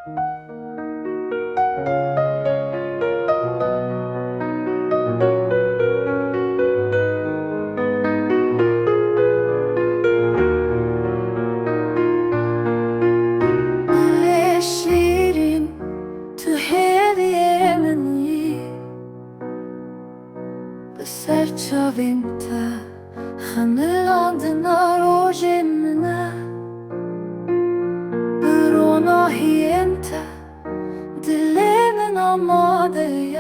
شيرين تهدي مني بسرچه وینته خملاندنا روژمنا بروناهی انته دلمن آماده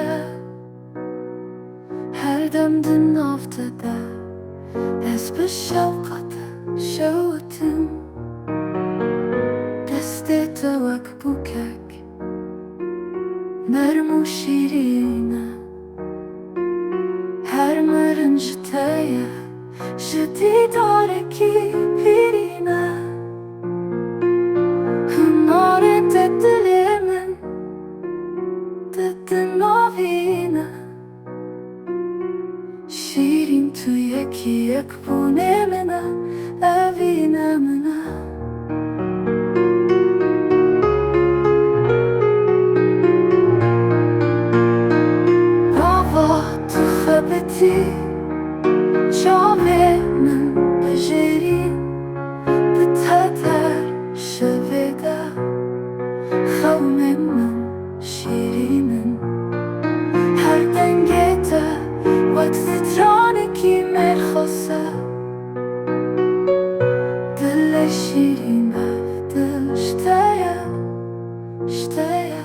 هر دم دن افتاده از به شوقت شوتم دست توک بوکک نرم و شیرینه هر مرنجتایا شدیدارکی پیرینه هناره دلمن نوینه شیرین تو یکی بونه منه اوینه منه بابا تو خبتی جامه من بجرین بتدر شویده خوم من شیرینن هر دنگه ده وقت ترانکی مرخصه دل شیرین دل شتایا شتایا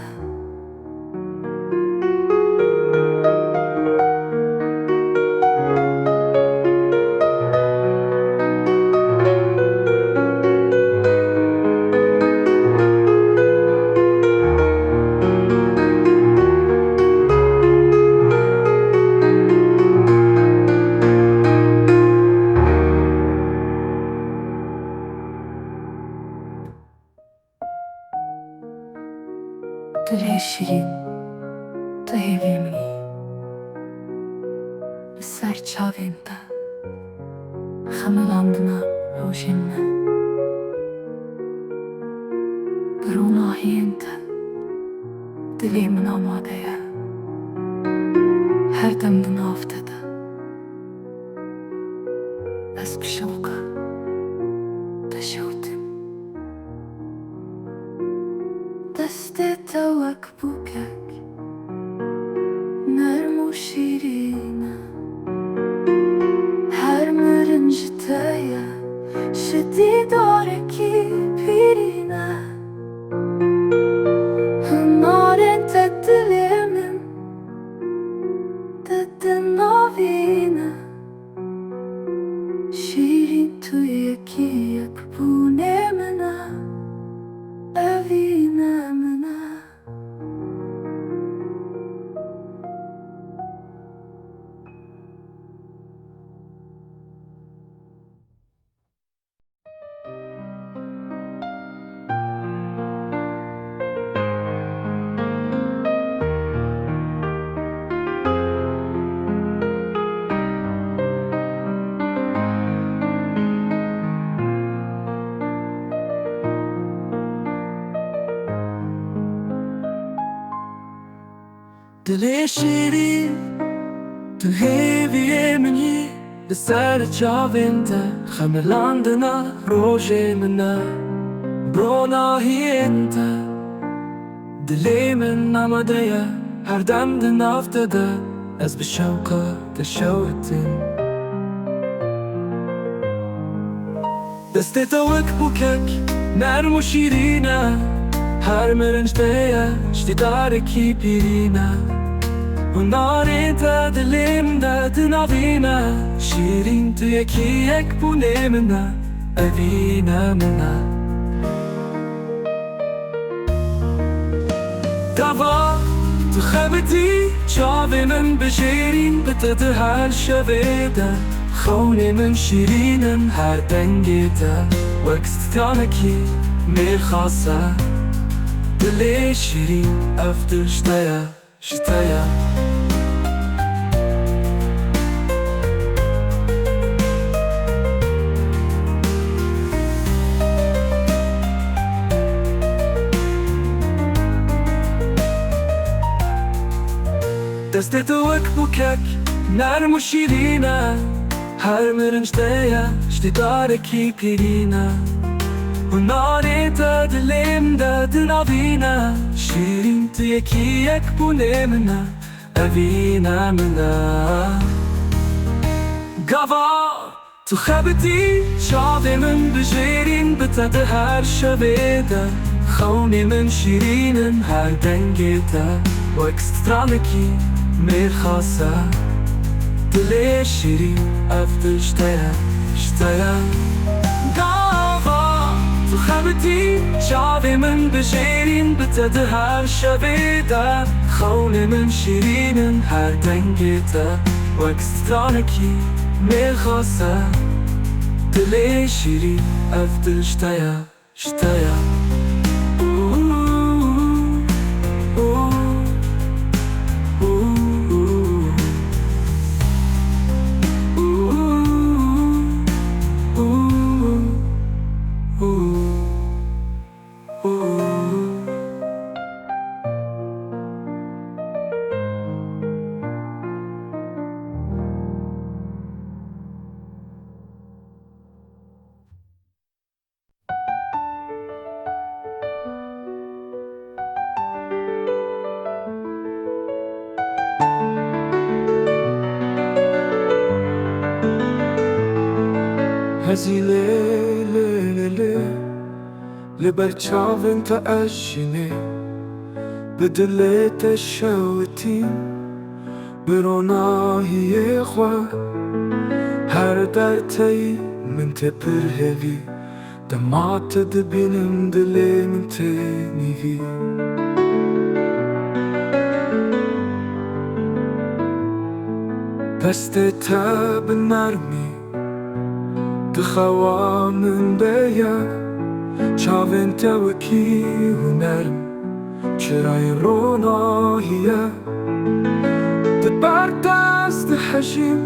دل شیرین تهیبیمی سرچاوینده خملاندنا روژمنا بروناهی انته دلمن آماده هر دم دن افتاده از به شوقت شوتم دست توک بوکک نرم و شیرینه هر مرنجتایا شدیدارکی پیرینه هناره دلمن نوینه شیرین تو یکی بونه منه اوینه منه دل شیرین تو هیوی منی بسر چاوینده خملاندنا روژمنا بروناهی انته دلمن آماده هر دم دن افتاده از به شوقت شوتم دست توک بوکک نرم و شیرینه هر مرنجتایا شدیدارکی پیرینه هناره دلم نوینه شیرین تو یکی بونه منه اوینه منه دوا تو خبتی چاوه من بجرین بتده هر شویده خونه من شیرینن هر دنگی ده وقت تانکی مرخصه دل شیرین افتر شتایا شتایا دستت وەک بووکەک نەرم و شیرینە هەر مرنجتەیە شتێدارێکی پیرینە هونارێتە دلێمدا دناڤینە شیرین تو یەکی یەک بوونێ منە ئەڤینە منە گاوا تو خەبتی چاوێ من بژێرین بتەدە هەر شەوێدە خەونێ من شیرینن هەر دەنگێتە وەک سترانێکی مێرخاسە دلێ شیرین ئەف دل شتەیە شتەیە گاوا تو خەبتی چاوێ من بژێرین بتەدە هەر شەوێدە خەونێ من شیرینن هەر دەنگێتە وەک سترانێکی مێرخاسە دلێ شیرین ئەف دل شتەیە شتەیە هەزی لێ لێ لێ لێ لەبەر چاوم تە ئەژینێ بدلێتە شەوتیم بڕۆناهیێ خوا هەر دەرتەی من تێ پرهێوی دەماتە دەبینم دلێ من تێ نیڤی دەستێتە بنەرمی دخەوا من بەیە چاوێن تەوەکی هونەرم چرای ڕۆناهیە دەبەر دەست دەحەژیم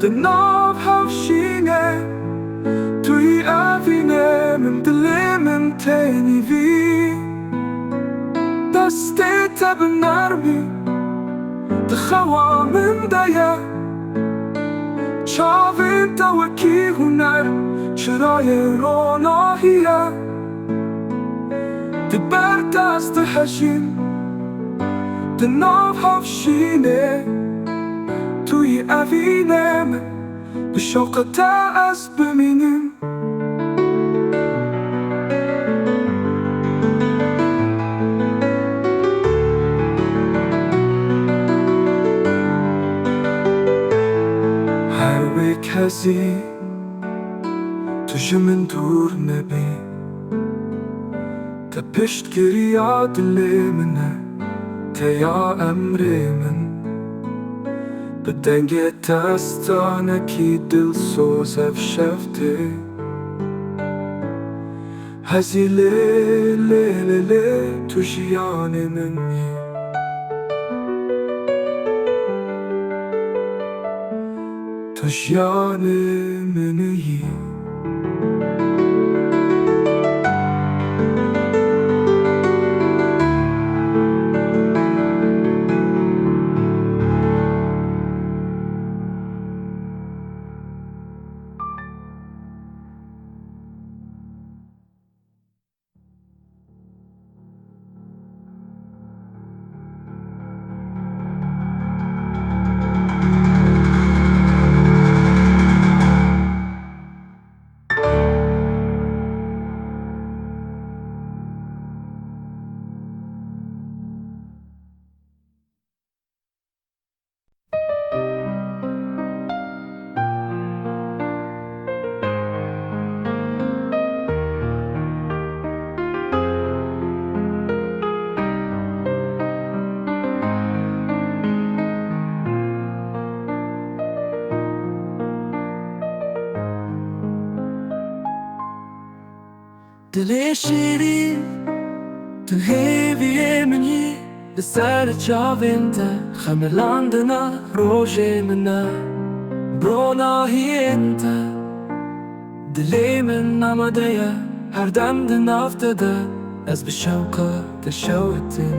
دەناو هەوشینێ توی ئەڤینێ من دلێ من تێنیڤی دەستێتە بنەرمی دخەوا من دەیە چاوێن تەوەکی هونەر چرای ڕۆناهیە دەبەر دەست دەحەژیم دەناو هەوشینێ توی ئەڤینێ من بشەوقەتە ئەس ببینیم کەسی توش من دوور نەبی تە پشتگیریە دلێ منە تەیا ئەمرێ من بدەنگێ دەستانێکی دڵسۆز ئەف شەفتێ هەزی لێ لێ لێ لێ تو ژیانێ منی تو ژیانێ منیی دلێ شیرین تو هێویێ منی لەسەر چاوێنتە خەمەلاندنە ڕۆژێ منە بڕۆ ناهێنتە دلێ من ئامادەیە هەردەم دە ناو دەدە ئەس بە شەوقە دەشەوتم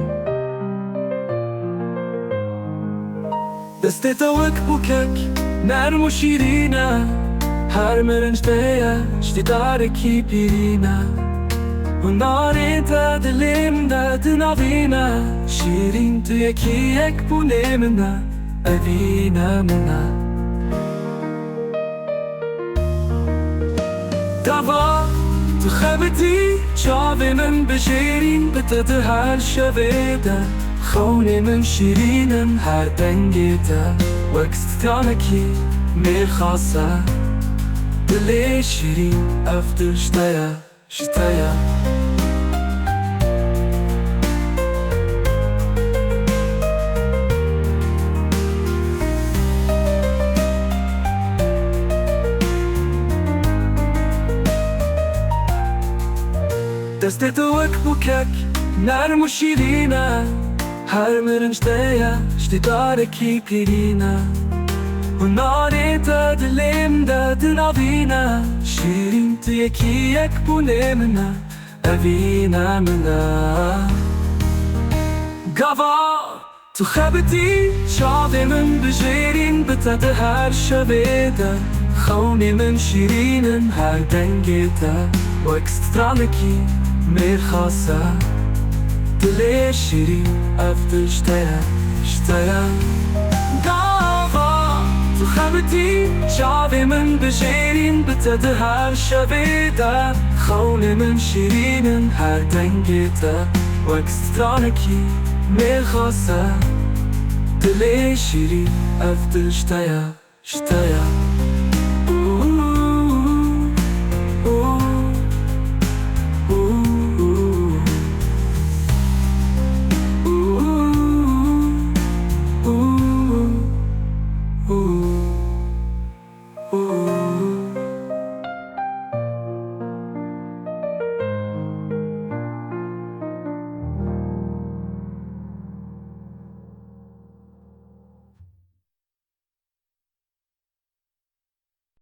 دستت وەک بووکەک نەرم و شیرینە هەر مرنجتەیە شتیدارێکی پیرینە هونارێتە دلێمدا دناڤینە شیرین تو یەکیەک بوونێ منە ئەڤینە منە داوا تو خەبەتی چاوێ من بژێرین بتەدە هەر شەوێدە خەونێ من شیرینم هەر دەنگێتە وەک ستانێکی مێرخاسە دلێ شیرین ئەف دل شتەیە شتەیە دەستێتە وەک بووکەک نەرم و شیرینە هەر مرنجتەیە شتیدارێکی پیرینە هونارێتە دلێمدا دناڤینە شیرین تو یەکیەک بوونێ منە ئەڤینە منە گاوا تو خەبەتی چاوێ من بژێرین بتەدە هەر شەوێدە خەونێ من شیرینن هەر دەنگێتە وەک سترانێکی مێرخاسە دلێ شیرین ئەف دل شتەیە شتەیە گاوا تو خەبەتی چاوێ من بژێرین بتەدە هەر شەوێدە خەونێ من شیرینن هەر دەنگێتە وەک سترانێکی مێرخاسە دلێ شیرین ئەف دل شتەیە شتەیە